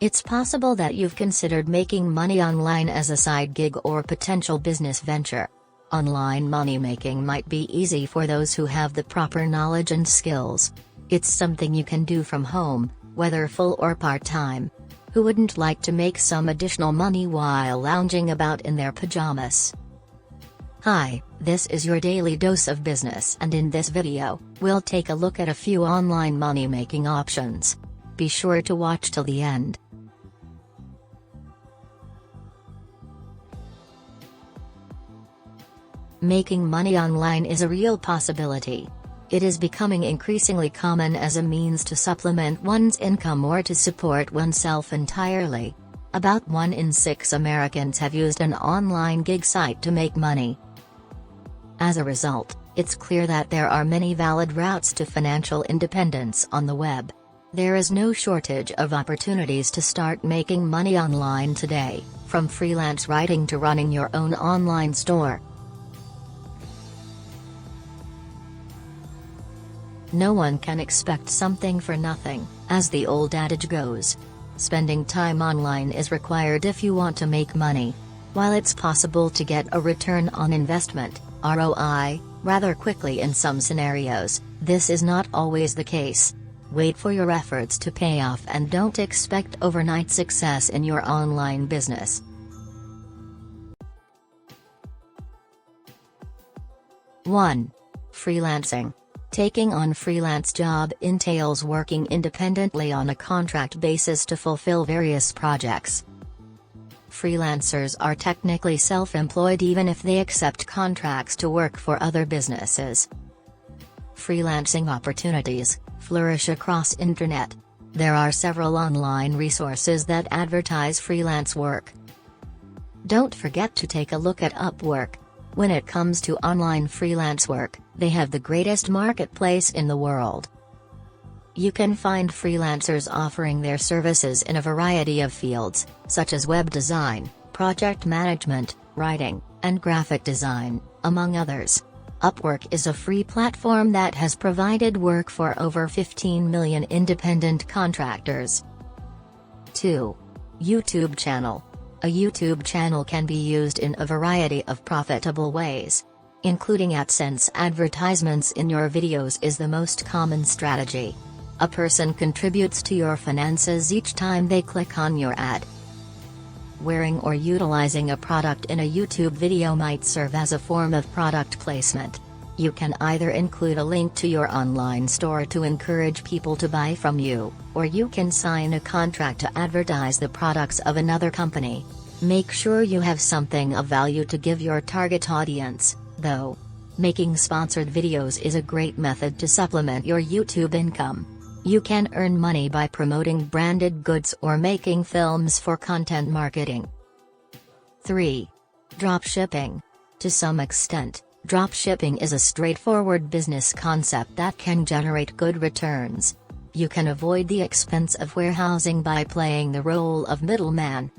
It's possible that you've considered making money online as a side gig or potential business venture. Online money making might be easy for those who have the proper knowledge and skills. It's something you can do from home, whether full or part-time. Who wouldn't like to make some additional money while lounging about in their pajamas? Hi, this is your daily dose of business, and in this video, we'll take a look at a few online money making options. Be sure to watch till the end. Making money online is a real possibility. It is becoming increasingly common as a means to supplement one's income or to support oneself entirely. About 1 in 6 Americans have used an online gig site to make money. As a result, it's clear that there are many valid routes to financial independence on the web. There is no shortage of opportunities to start making money online today, from freelance writing to running your own online store. No one can expect something for nothing, as the old adage goes. Spending time online is required if you want to make money. While it's possible to get a return on investment, ROI, rather quickly in some scenarios, this is not always the case. Wait for your efforts to pay off and don't expect overnight success in your online business. 1. Freelancing. Taking on freelance job entails working independently on a contract basis to fulfill various projects. Freelancers are technically self-employed even if they accept contracts to work for other businesses. Freelancing opportunities flourish across internet. There are several online resources that advertise freelance work. Don't forget to take a look at Upwork. When it comes to online freelance work, they have the greatest marketplace in the world. You can find freelancers offering their services in a variety of fields, such as web design, project management, writing, and graphic design, among others. Upwork is a free platform that has provided work for over 15 million independent contractors. 2. YouTube channel. A YouTube channel can be used in a variety of profitable ways. Including AdSense advertisements in your videos is the most common strategy. A person contributes to your finances each time they click on your ad. Wearing or utilizing a product in a YouTube video might serve as a form of product placement. You can either include a link to your online store to encourage people to buy from you, or you can sign a contract to advertise the products of another company. Make sure you have something of value to give your target audience, though. Making sponsored videos is a great method to supplement your YouTube income. You can earn money by promoting branded goods or making films for content marketing. 3. Dropshipping. To some extent, dropshipping is a straightforward business concept that can generate good returns. You can avoid the expense of warehousing by playing the role of middleman.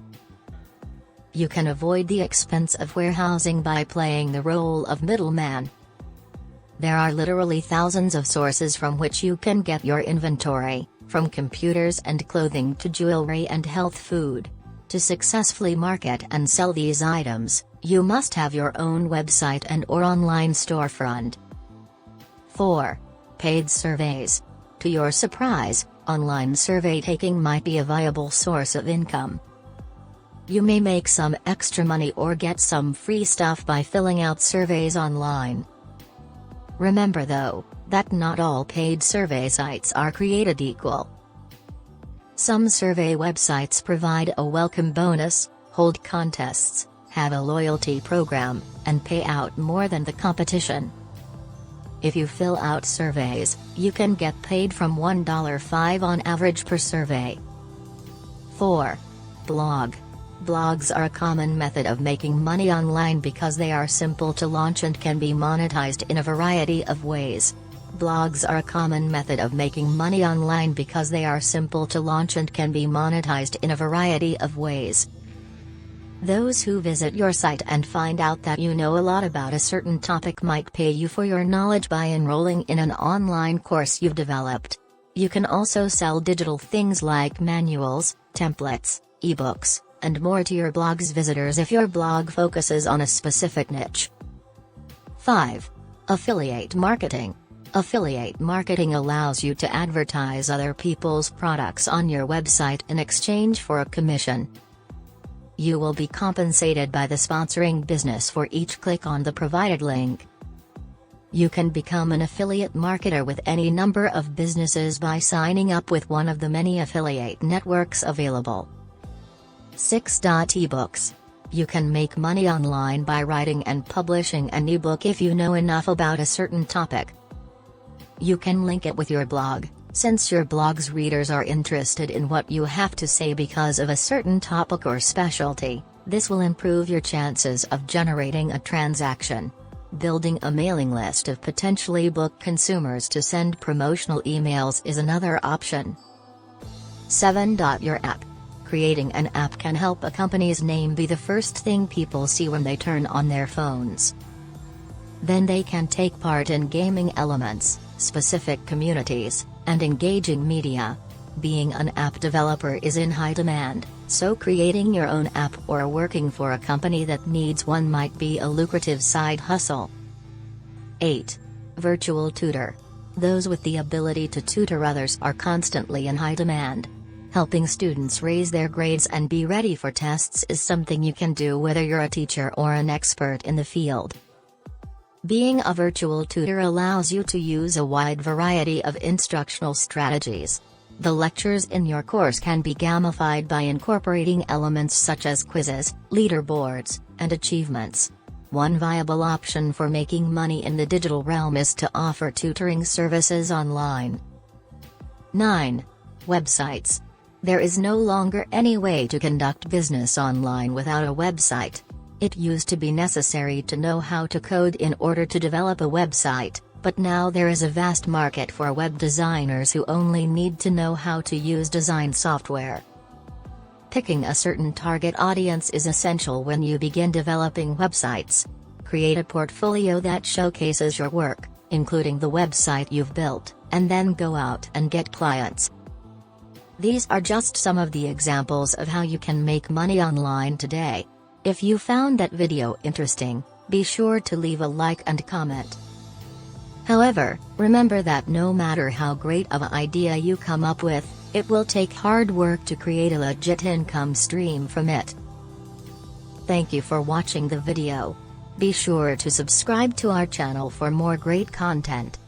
There are literally thousands of sources from which you can get your inventory, from computers and clothing to jewelry and health food. To successfully market and sell these items, you must have your own website and/or online storefront. 4. Paid surveys. To your surprise, online survey taking might be a viable source of income. You may make some extra money or get some free stuff by filling out surveys online. Remember though, that not all paid survey sites are created equal. Some survey websites provide a welcome bonus, hold contests, have a loyalty program, and pay out more than the competition. If you fill out surveys, you can get paid from $1.05 on average per survey. 4. Blog. Blogs are a common method of making money online because they are simple to launch and can be monetized in a variety of ways. Blogs are a common method of making money online because they are simple to launch and can be monetized in a variety of ways. Those who visit your site and find out that you know a lot about a certain topic might pay you for your knowledge by enrolling in an online course you've developed. You can also sell digital things like manuals, templates, ebooks, and more to your blog's visitors if your blog focuses on a specific niche. 5. Affiliate marketing. Affiliate marketing allows you to advertise other people's products on your website in exchange for a commission. You will be compensated by the sponsoring business for each click on the provided link. You can become an affiliate marketer with any number of businesses by signing up with one of the many affiliate networks available. 6. Ebooks. You can make money online by writing and publishing an ebook if you know enough about a certain topic. You can link it with your blog, since your blog's readers are interested in what you have to say because of a certain topic or specialty. This will improve your chances of generating a transaction. Building a mailing list of potentially book consumers to send promotional emails is another option. 7. Your app. Creating an app can help a company's name be the first thing people see when they turn on their phones. Then they can take part in gaming elements, specific communities, and engaging media. Being an app developer is in high demand, so creating your own app or working for a company that needs one might be a lucrative side hustle. 8. Virtual tutor. Those with the ability to tutor others are constantly in high demand. Helping students raise their grades and be ready for tests is something you can do whether you're a teacher or an expert in the field. Being a virtual tutor allows you to use a wide variety of instructional strategies. The lectures in your course can be gamified by incorporating elements such as quizzes, leaderboards, and achievements. One viable option for making money in the digital realm is to offer tutoring services online. 9. Websites. There is no longer any way to conduct business online without a website. It used to be necessary to know how to code in order to develop a website, but now there is a vast market for web designers who only need to know how to use design software. Picking a certain target audience is essential when you begin developing websites. Create a portfolio that showcases your work, including the website you've built, and then go out and get clients. These are just some of the examples of how you can make money online today. If you found that video interesting, be sure to leave a like and comment. However, remember that no matter how great of an idea you come up with, it will take hard work to create a legit income stream from it. Thank you for watching the video. Be sure to subscribe to our channel for more great content.